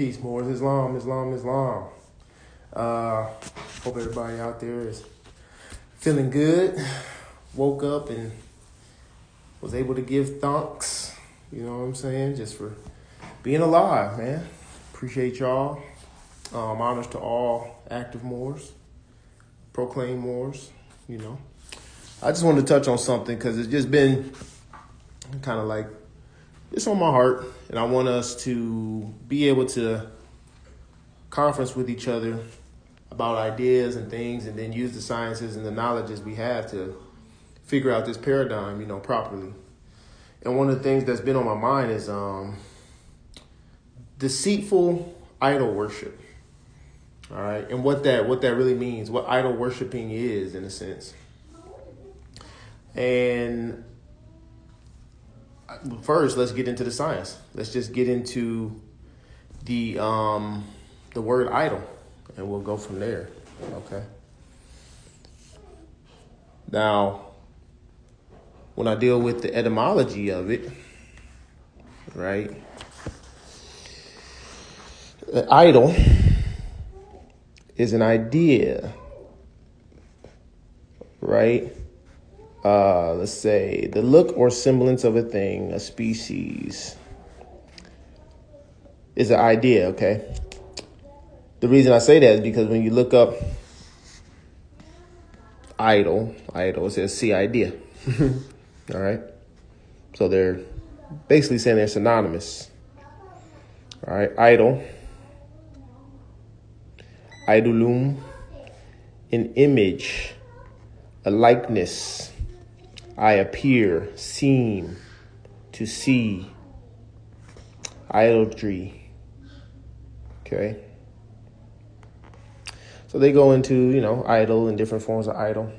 Peace, more Islam, Islam, Islam. Hope everybody out there is feeling good. Woke up and was able to give thanks, you know what I'm saying, just for being alive, man. Appreciate y'all. Honors to all active Moors, proclaim Moors, you know. I just wanted to touch on something because it's just been kind of like, it's on my heart, and I want us to be able to conference with each other about ideas and things, and then use the sciences and the knowledges we have to figure out this paradigm, you know, properly. And one of the things that's been on my mind is deceitful idol worship. All right, and what that really means, what idol worshiping is, in a sense. And first, let's get into the science. Let's just get into the word idol, and we'll go from there. Okay. Now, when I deal with the etymology of it, right? An idol is an idea, right? Let's say the look or semblance of a thing, a species, is an idea, okay? The reason I say that is because when you look up idol, it says see idea. All right? So they're basically saying they're synonymous. All right, idol, idolum, an image, a likeness. I appear, seem, to see, idolatry. Okay. So they go into, you know, idol and different forms of idol.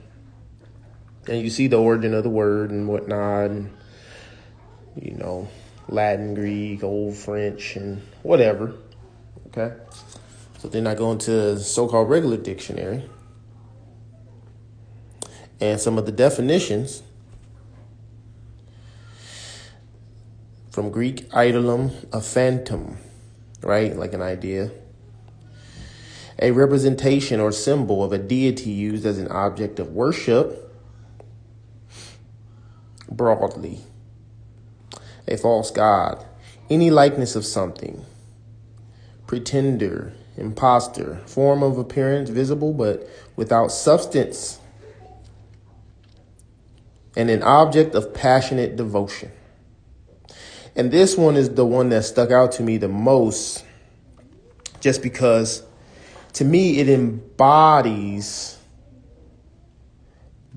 And you see the origin of the word and whatnot, and, you know, Latin, Greek, Old French, and whatever. Okay. So then I go into so-called regular dictionary. And some of the definitions from Greek, idolum, a phantom, right? Like an idea. A representation or symbol of a deity used as an object of worship. Broadly. A false god. Any likeness of something. Pretender, imposter, form of appearance visible but without substance. And an object of passionate devotion. And this one is the one that stuck out to me the most, just because to me it embodies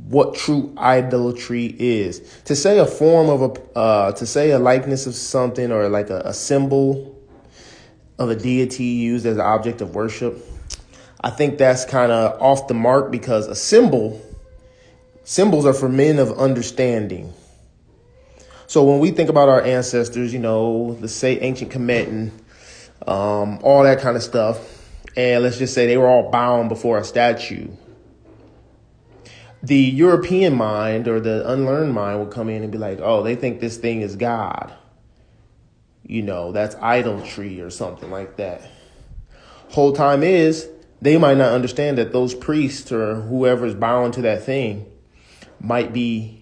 what true idolatry is. To say a form of to say a likeness of something, or like a symbol of a deity used as an object of worship, I think that's kind of off the mark, because symbols are for men of understanding. So when we think about our ancestors, you know, the say ancient Kemet and all that kind of stuff, and let's just say they were all bound before a statue, the European mind or the unlearned mind would come in and be like, oh, they think this thing is God. You know, that's idolatry or something like that. Whole time is, they might not understand that those priests or whoever's bound to that thing might be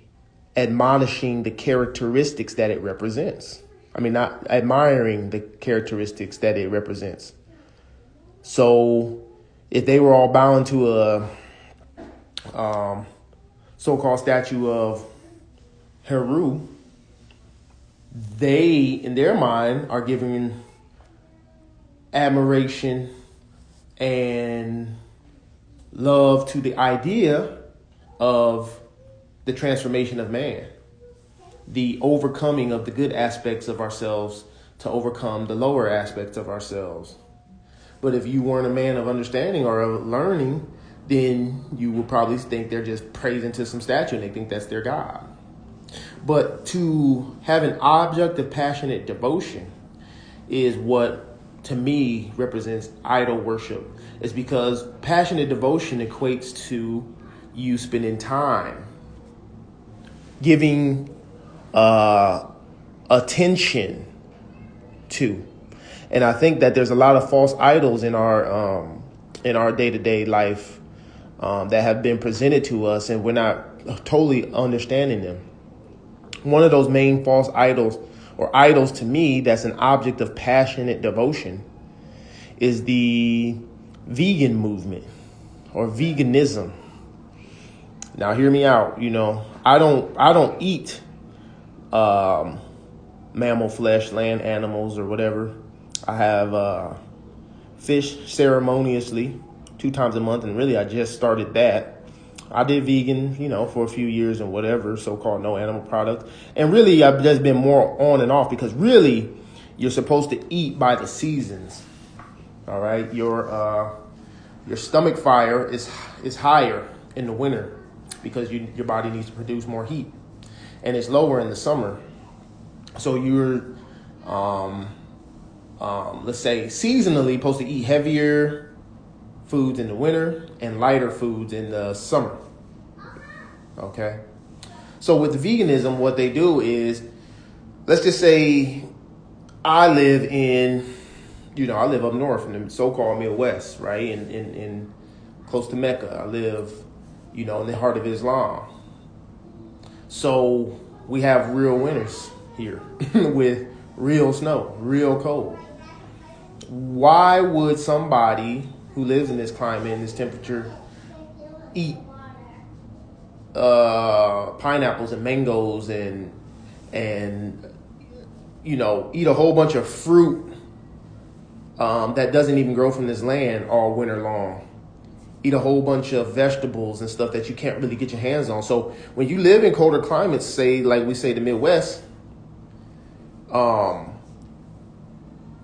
admonishing the characteristics that it represents. I mean, not admiring the characteristics that it represents. So if they were all bound to a so-called statue of Heru, they, in their mind, are giving admiration and love to the idea of the transformation of man, the overcoming of the good aspects of ourselves to overcome the lower aspects of ourselves. But if you weren't a man of understanding or of learning, then you would probably think they're just praising to some statue and they think that's their God. But to have an object of passionate devotion is what, to me, represents idol worship. It's because passionate devotion equates to you spending time, giving attention to. And I think that there's a lot of false idols in our day-to-day life that have been presented to us, and we're not totally understanding them. One of those main false idols, or idols to me, that's an object of passionate devotion, is the vegan movement or veganism. Now, hear me out. I don't eat mammal flesh, land animals, or whatever. I have fish ceremoniously 2 times a month, and really I just started that. I did vegan, for a few years and whatever, so-called no animal products. And really I've just been more on and off, because really you're supposed to eat by the seasons. All right. Your stomach fire is higher in the winter because your body needs to produce more heat, and it's lower in the summer. So you're, let's say seasonally supposed to eat heavier foods in the winter and lighter foods in the summer. Okay. So with veganism, what they do is, let's just say I live up north in the so-called Midwest, right? In close to Mecca. I live, in the heart of Islam. So we have real winters here with real snow, real cold. Why would somebody who lives in this climate, in this temperature, eat pineapples and mangoes and eat a whole bunch of fruit that doesn't even grow from this land all winter long? Eat a whole bunch of vegetables and stuff that you can't really get your hands on. So when you live in colder climates, say like we say the Midwest,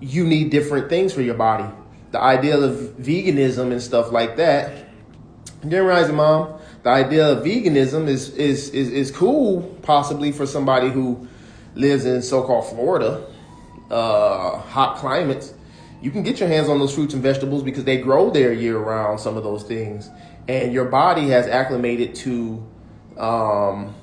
you need different things for your body. The idea of veganism and stuff like that. Grand Rising, Mom. The idea of veganism is cool, possibly for somebody who lives in so-called Florida, hot climates. You can get your hands on those fruits and vegetables because they grow there year round, some of those things. And your body has acclimated to that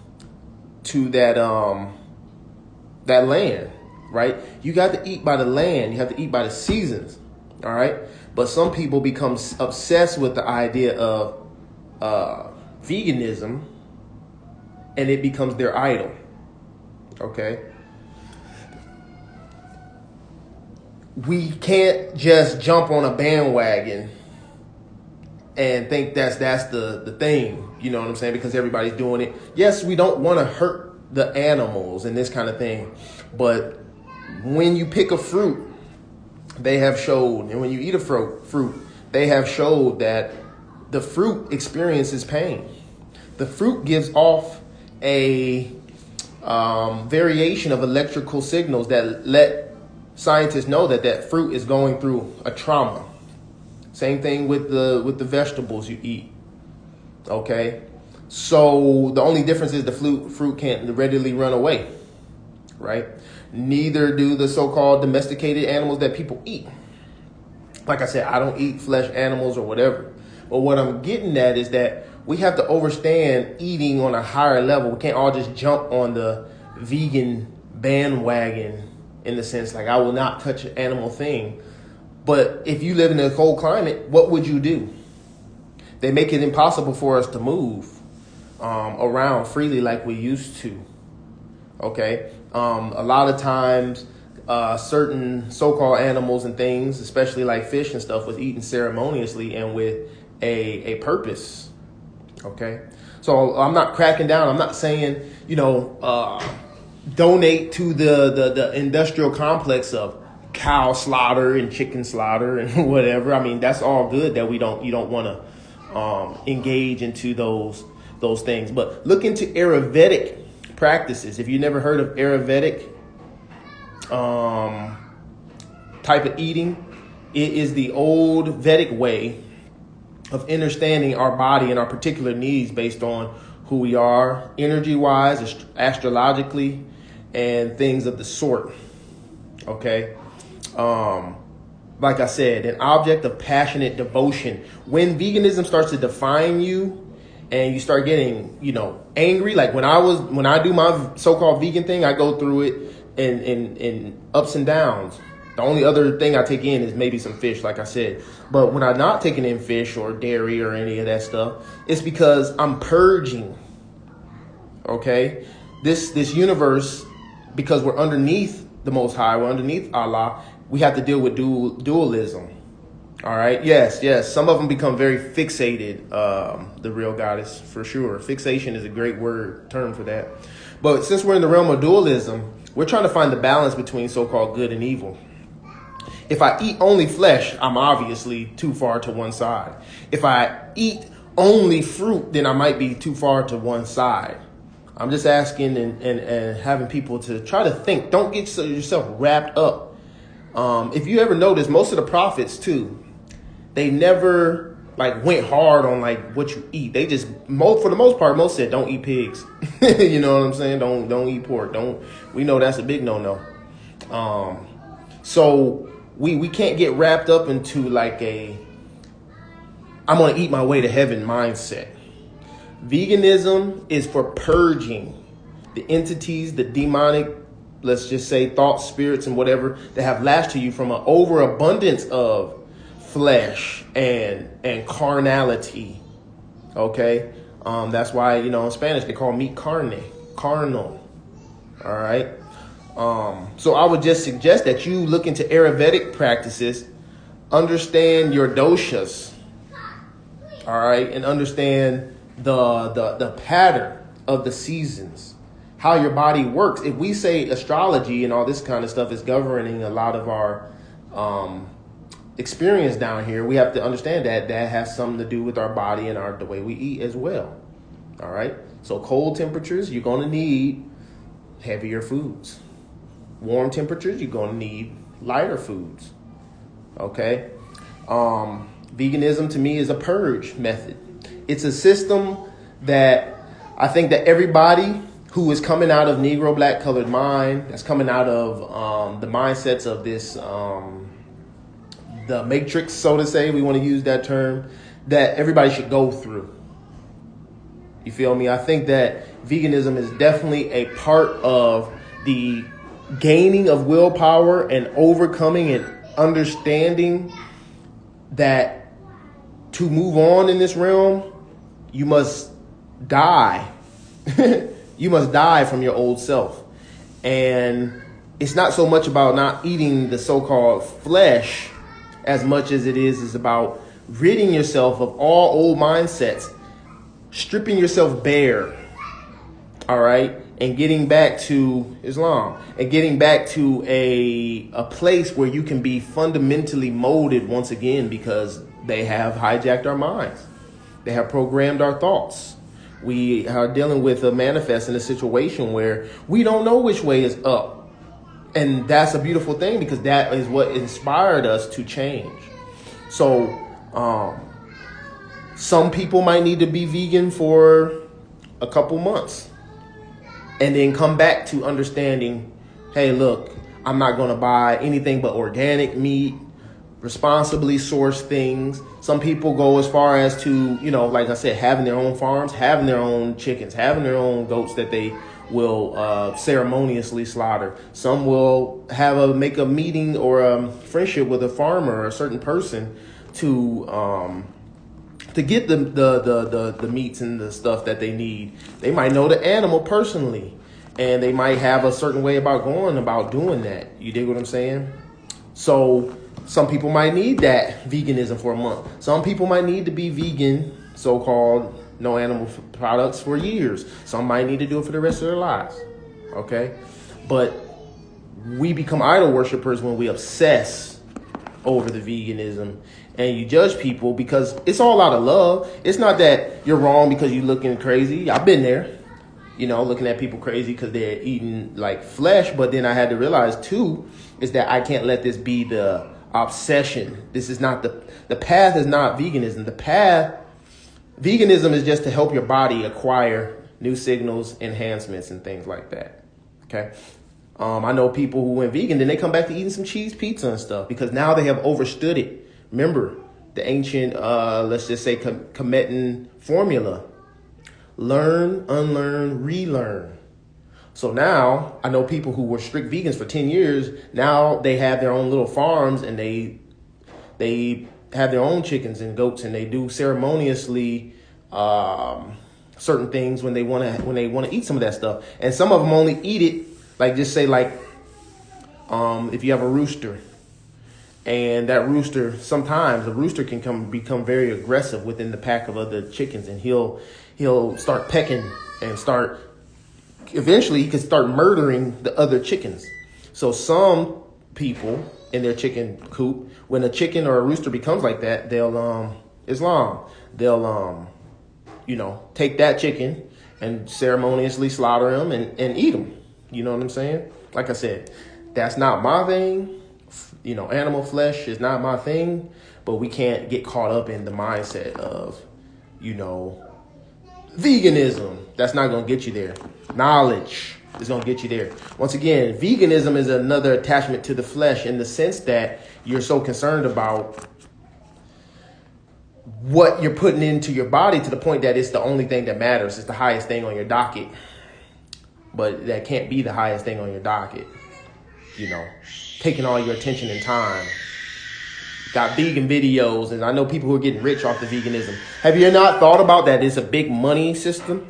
land, right? You got to eat by the land. You have to eat by the seasons, all right? But some people become obsessed with the idea of veganism, and it becomes their idol, okay? We can't just jump on a bandwagon and think that's the thing, you know what I'm saying? Because everybody's doing it. Yes, we don't want to hurt the animals and this kind of thing, but when you pick a fruit, they have showed, and when you eat a fruit, they have showed that the fruit experiences pain. The fruit gives off a variation of electrical signals that let scientists know that fruit is going through a trauma. Same thing with the vegetables you eat. Okay, so the only difference is the fruit can't readily run away, right? Neither do the so-called domesticated animals that people eat. Like I said, I don't eat flesh animals or whatever. But what I'm getting at is that we have to understand eating on a higher level. We can't all just jump on the vegan bandwagon in the sense like I will not touch an animal thing. But if you live in a cold climate, what would you do? They make it impossible for us to move around freely like we used to. Okay. A lot of times, certain so-called animals and things, especially like fish and stuff, was eaten ceremoniously and with a purpose. Okay. So I'm not cracking down. I'm not saying, donate to the industrial complex of cow slaughter and chicken slaughter and whatever. I mean, that's all good that you don't want to engage into those things. But look into Ayurvedic practices. If you never heard of Ayurvedic type of eating, it is the old Vedic way of understanding our body and our particular needs based on who we are, energy-wise, astrologically, and things of the sort. Okay. Like I said, an object of passionate devotion. When veganism starts to define you and you start getting, angry, like when I do my so-called vegan thing, I go through it in ups and downs. The only other thing I take in is maybe some fish, like I said. But when I'm not taking in fish or dairy or any of that stuff, it's because I'm purging. Okay? This universe, because we're underneath the Most High, we're underneath Allah, we have to deal with dualism. All right? Yes. Some of them become very fixated, the real goddess, for sure. Fixation is a great term for that. But since we're in the realm of dualism, we're trying to find the balance between so-called good and evil. If I eat only flesh, I'm obviously too far to one side. If I eat only fruit, then I might be too far to one side. I'm just asking and having people to try to think. Don't get yourself wrapped up. If you ever notice, most of the prophets too, they never like went hard on like what you eat. They just for the most part, most said don't eat pigs. You know what I'm saying? Don't eat pork. We know that's a big no. So we can't get wrapped up into like I'm gonna eat my way to heaven mindset. Veganism is for purging the entities, the demonic, let's just say thoughts, spirits, and whatever that have lashed to you from an overabundance of flesh and carnality. Okay, that's why in Spanish they call meat carne, carnal. All right. So I would just suggest that you look into Ayurvedic practices, understand your doshas. All right, and understand the pattern of the seasons, how your body works. If we say astrology and all this kind of stuff is governing a lot of our experience down here, we have to understand that has something to do with our body and the way we eat as well. All right. So cold temperatures, you're going to need heavier foods. Warm temperatures, you're going to need lighter foods. Okay. Veganism to me is a purge method. It's a system that I think that everybody who is coming out of Negro black colored mind, that's coming out of the mindsets of this, the matrix, so to say, we want to use that term, that everybody should go through. You feel me? I think that veganism is definitely a part of the gaining of willpower and overcoming and understanding that to move on in this realm, you must die. You must die from your old self. And it's not so much about not eating the so-called flesh as much as it is about ridding yourself of all old mindsets, stripping yourself bare, all right, and getting back to Islam and getting back to a place where you can be fundamentally molded once again, because they have hijacked our minds. They have programmed our thoughts. We are dealing with a manifest in a situation where we don't know which way is up. And that's a beautiful thing, because that is what inspired us to change. So some people might need to be vegan for a couple months and then come back to understanding, hey, look, I'm not going to buy anything but organic meat, responsibly sourced things. Some people go as far as to, like I said, having their own farms, having their own chickens, having their own goats that they will ceremoniously slaughter. Some will make a meeting or a friendship with a farmer or a certain person to get the meats and the stuff that they need. They might know the animal personally, and they might have a certain way about going about doing that. You dig what I'm saying? So some people might need that veganism for a month. Some people might need to be vegan, so-called no animal products, for years. Some might need to do it for the rest of their lives. Okay? But we become idol worshipers when we obsess over the veganism and you judge people, because it's all out of love. It's not that you're wrong because you're looking crazy. I've been there, looking at people crazy because they're eating like flesh. But then I had to realize too, is that I can't let this be the obsession. This is not the path is not veganism. Veganism is just to help your body acquire new signals, enhancements, and things like that. Okay. I know people who went vegan, then they come back to eating some cheese pizza and stuff, because now they have overstood it. Remember the ancient, let's just say, Kemetan formula: learn, unlearn, relearn. So now I know people who were strict vegans for 10 years. Now they have their own little farms and they have their own chickens and goats, and they do ceremoniously certain things when they want to eat some of that stuff. And some of them only eat it, like just say like if you have a rooster, and that rooster, sometimes the rooster can become very aggressive within the pack of other chickens, and he'll start pecking and eventually he could start murdering the other chickens. So some people in their chicken coop, when a chicken or a rooster becomes like that, they'll take that chicken and ceremoniously slaughter him and eat him. You know what I'm saying? Like I said, that's not my thing. Animal flesh is not my thing, but we can't get caught up in the mindset of, veganism. That's not going to get you there. Knowledge is going to get you there. Once again, veganism is another attachment to the flesh in the sense that you're so concerned about what you're putting into your body to the point that it's the only thing that matters. It's the highest thing on your docket. But that can't be the highest thing on your docket. Taking all your attention and time. Got vegan videos, and I know people who are getting rich off the veganism. Have you not thought about that? It's a big money system.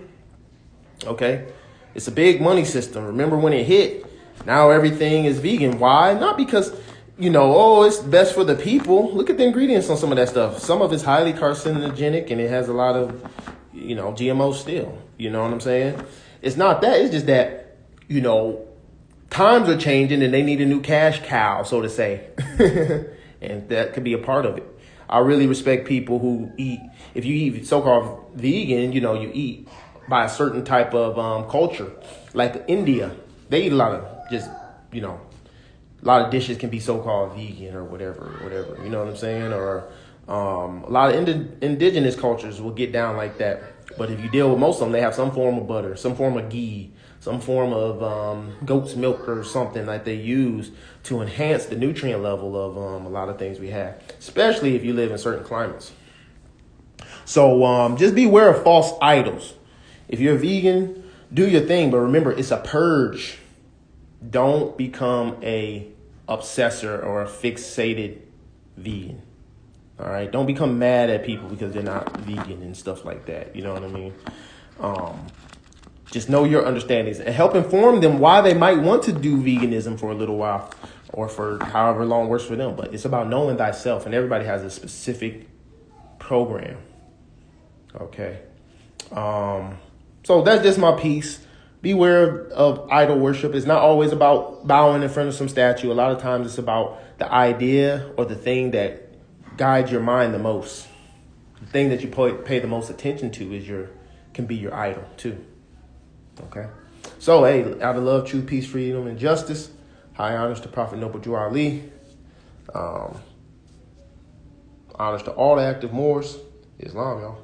Okay? It's a big money system. Remember when it hit, now everything is vegan. Why? Not because, it's best for the people. Look at the ingredients on some of that stuff. Some of it's highly carcinogenic, and it has a lot of, GMO still. You know what I'm saying? It's not that. It's just that, times are changing and they need a new cash cow, so to say. And that could be a part of it. I really respect people who eat. If you eat so-called vegan, you eat by a certain type of culture. Like India, they eat a lot of a lot of dishes can be so-called vegan or whatever. You know what I'm saying? Or a lot of indigenous cultures will get down like that. But if you deal with most of them, they have some form of butter, some form of ghee, some form of goat's milk or something that they use to enhance the nutrient level of a lot of things we have, especially if you live in certain climates. So just beware of false idols. If you're a vegan, do your thing, but remember, it's a purge. Don't become a obsessor or a fixated vegan. All right. Don't become mad at people because they're not vegan and stuff like that. You know what I mean? Just know your understandings and help inform them why they might want to do veganism for a little while or for however long works for them. But it's about knowing thyself, and everybody has a specific program. Okay. So that's just my piece. Beware of idol worship. It's not always about bowing in front of some statue. A lot of times it's about the idea or the thing that guides your mind the most. The thing that you pay the most attention to can be your idol too. Okay. So, hey, out of love, truth, peace, freedom, and justice, high honors to Prophet Noble Drew Ali. Honors to all the active Moors. Islam, y'all.